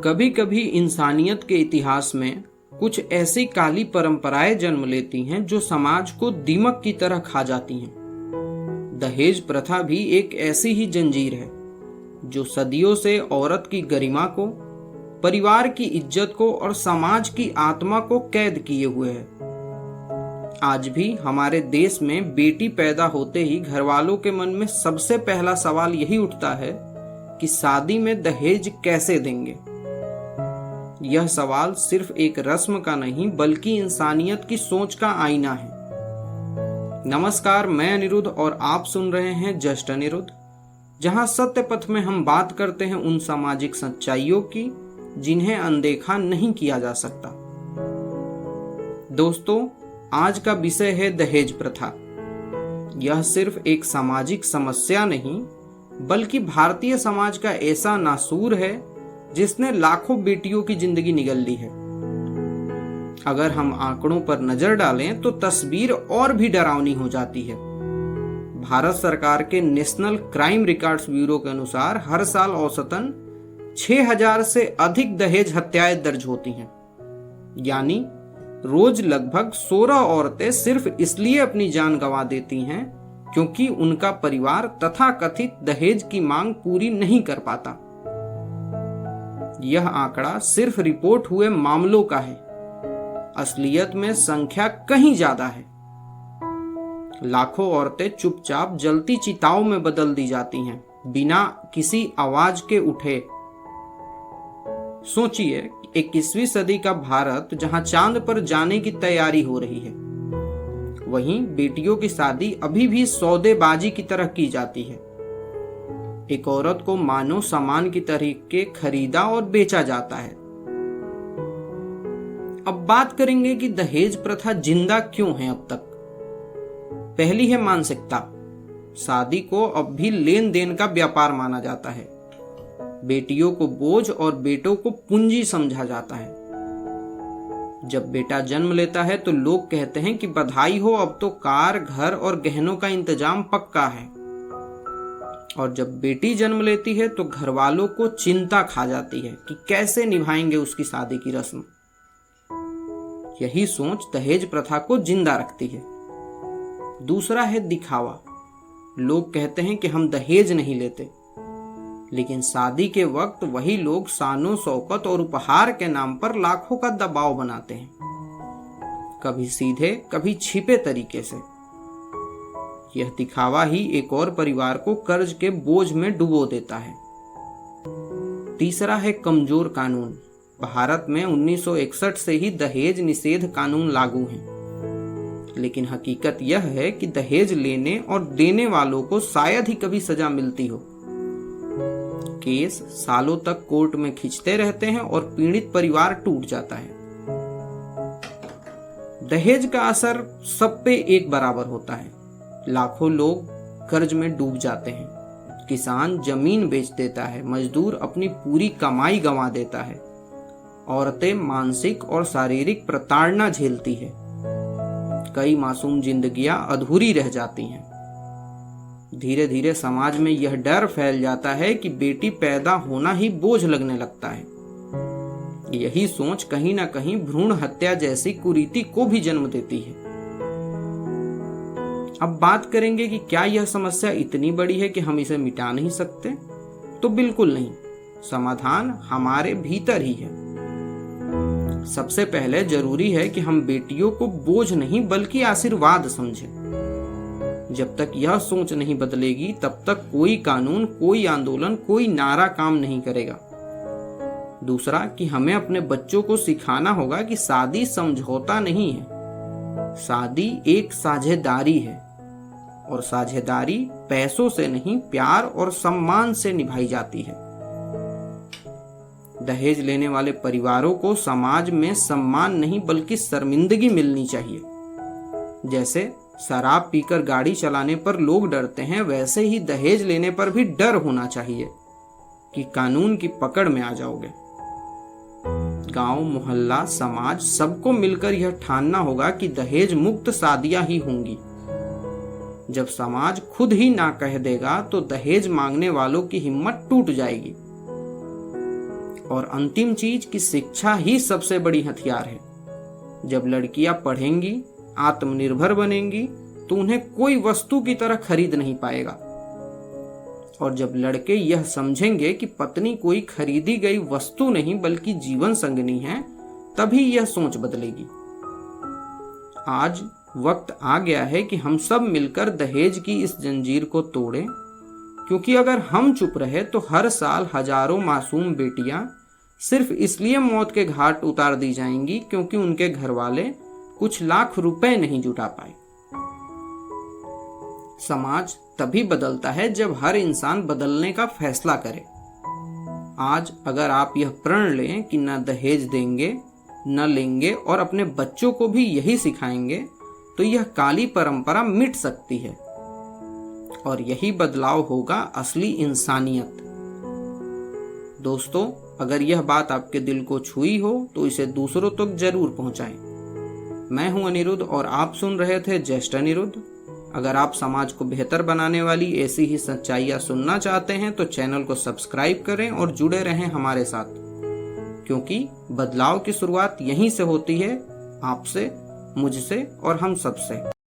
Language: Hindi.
कभी कभी इंसानियत के इतिहास में कुछ ऐसी काली परंपराएं जन्म लेती हैं जो समाज को दीमक की तरह खा जाती हैं। दहेज प्रथा भी एक ऐसी ही जंजीर है जो सदियों से औरत की गरिमा को, परिवार की इज्जत को और समाज की आत्मा को कैद किए हुए है। आज भी हमारे देश में बेटी पैदा होते ही घरवालों के मन में सबसे पहला सवाल यही उठता है कि शादी में दहेज कैसे देंगे। यह सवाल सिर्फ एक रस्म का नहीं बल्कि इंसानियत की सोच का आईना है। नमस्कार, मैं अनिरुद्ध और आप सुन रहे हैं जस्ट अनिरुद्ध, जहां सत्य पथ में हम बात करते हैं उन सामाजिक सच्चाइयों की जिन्हें अनदेखा नहीं किया जा सकता। दोस्तों, आज का विषय है दहेज प्रथा। यह सिर्फ एक सामाजिक समस्या नहीं बल्कि भारतीय समाज का ऐसा नासूर है जिसने लाखों बेटियों की जिंदगी निगल ली है। अगर हम आंकड़ों पर नजर डालें तो तस्वीर और भी डरावनी हो जाती है। भारत सरकार के नेशनल क्राइम रिकॉर्ड्स ब्यूरो के अनुसार हर साल औसतन 6000 से अधिक दहेज हत्याएं दर्ज होती हैं। यानी रोज लगभग 16 औरतें सिर्फ इसलिए अपनी जान गंवा देती हैं क्योंकि उनका परिवार तथाकथित दहेज की मांग पूरी नहीं कर पाता। यह आंकड़ा सिर्फ रिपोर्ट हुए मामलों का है, असलियत में संख्या कहीं ज्यादा है। लाखों औरतें चुपचाप जलती चिताओं में बदल दी जाती हैं बिना किसी आवाज के उठे। सोचिए, 21वीं सदी का भारत जहां चांद पर जाने की तैयारी हो रही है, वहीं बेटियों की शादी अभी भी सौदेबाजी की तरह की जाती है। एक औरत को मानो सामान की तरीके खरीदा और बेचा जाता है। अब बात करेंगे कि दहेज प्रथा जिंदा क्यों है अब तक। पहली है मानसिकता। शादी को अब भी लेन देन का व्यापार माना जाता है। बेटियों को बोझ और बेटों को पूंजी समझा जाता है। जब बेटा जन्म लेता है तो लोग कहते हैं कि बधाई हो, अब तो कार, घर और गहनों का इंतजाम पक्का है। और जब बेटी जन्म लेती है तो घर वालों को चिंता खा जाती है कि कैसे निभाएंगे उसकी शादी की रस्म। यही सोच दहेज प्रथा को जिंदा रखती है। दूसरा है दिखावा। लोग कहते हैं कि हम दहेज नहीं लेते, लेकिन शादी के वक्त वही लोग शानो शौकत और उपहार के नाम पर लाखों का दबाव बनाते हैं, कभी सीधे कभी छिपे तरीके से। यह दिखावा ही एक और परिवार को कर्ज के बोझ में डुबो देता है। तीसरा है कमजोर कानून। भारत में 1961 से ही दहेज निषेध कानून लागू हैं, लेकिन हकीकत यह है कि दहेज लेने और देने वालों को शायद ही कभी सजा मिलती हो। केस सालों तक कोर्ट में खींचते रहते हैं और पीड़ित परिवार टूट जाता है। दहेज का असर सब पे एक बराबर होता है। लाखों लोग कर्ज में डूब जाते हैं। किसान जमीन बेच देता है, मजदूर अपनी पूरी कमाई गंवा देता है, औरतें मानसिक और शारीरिक प्रताड़ना झेलती है। कई मासूम जिंदगियां अधूरी रह जाती हैं। धीरे धीरे समाज में यह डर फैल जाता है कि बेटी पैदा होना ही बोझ लगने लगता है। यही सोच कहीं ना कहीं भ्रूण हत्या जैसी कुरीति को भी जन्म देती है। अब बात करेंगे कि क्या यह समस्या इतनी बड़ी है कि हम इसे मिटा नहीं सकते? तो बिल्कुल नहीं। समाधान हमारे भीतर ही है। सबसे पहले जरूरी है कि हम बेटियों को बोझ नहीं बल्कि आशीर्वाद समझें। जब तक यह सोच नहीं बदलेगी तब तक कोई कानून, कोई आंदोलन, कोई नारा काम नहीं करेगा। दूसरा कि हमें अपने बच्चों को सिखाना होगा कि शादी समझौता नहीं है, शादी एक साझेदारी है, और साझेदारी पैसों से नहीं प्यार और सम्मान से निभाई जाती है। दहेज लेने वाले परिवारों को समाज में सम्मान नहीं बल्कि शर्मिंदगी मिलनी चाहिए। जैसे शराब पीकर गाड़ी चलाने पर लोग डरते हैं, वैसे ही दहेज लेने पर भी डर होना चाहिए कि कानून की पकड़ में आ जाओगे। गांव, मोहल्ला, समाज सबको मिलकर यह ठानना होगा कि दहेज मुक्त शादियां ही होंगी। जब समाज खुद ही ना कह देगा तो दहेज मांगने वालों की हिम्मत टूट जाएगी। और अंतिम चीज कि शिक्षा ही सबसे बड़ी हथियार है। जब लड़कियां पढ़ेंगी, आत्मनिर्भर बनेंगी, तो उन्हें कोई वस्तु की तरह खरीद नहीं पाएगा। और जब लड़के यह समझेंगे कि पत्नी कोई खरीदी गई वस्तु नहीं बल्कि जीवन संगनी है, तभी यह सोच बदलेगी। आज वक्त आ गया है कि हम सब मिलकर दहेज की इस जंजीर को तोड़ें, क्योंकि अगर हम चुप रहे तो हर साल हजारों मासूम बेटियां सिर्फ इसलिए मौत के घाट उतार दी जाएंगी क्योंकि उनके घर वाले कुछ लाख रुपए नहीं जुटा पाए। समाज तभी बदलता है जब हर इंसान बदलने का फैसला करे। आज अगर आप यह प्रण लें कि न दहेज देंगे, न लेंगे और अपने बच्चों को भी यही सिखाएंगे, तो यह काली परंपरा मिट सकती है और यही बदलाव होगा असली इंसानियत। दोस्तों, अगर यह बात आपके दिल को छुई हो तो इसे दूसरों तक जरूर पहुंचाएं। मैं हूं अनिरुद्ध और आप सुन रहे थे जस्ट अनिरुद्ध। अगर आप समाज को बेहतर बनाने वाली ऐसी ही सच्चाइयां सुनना चाहते हैं तो चैनल को सब्सक्राइब करें और जुड़े रहें हमारे साथ, क्योंकि बदलाव की शुरुआत यहीं से होती है, आपसे, मुझसे और हम सबसे।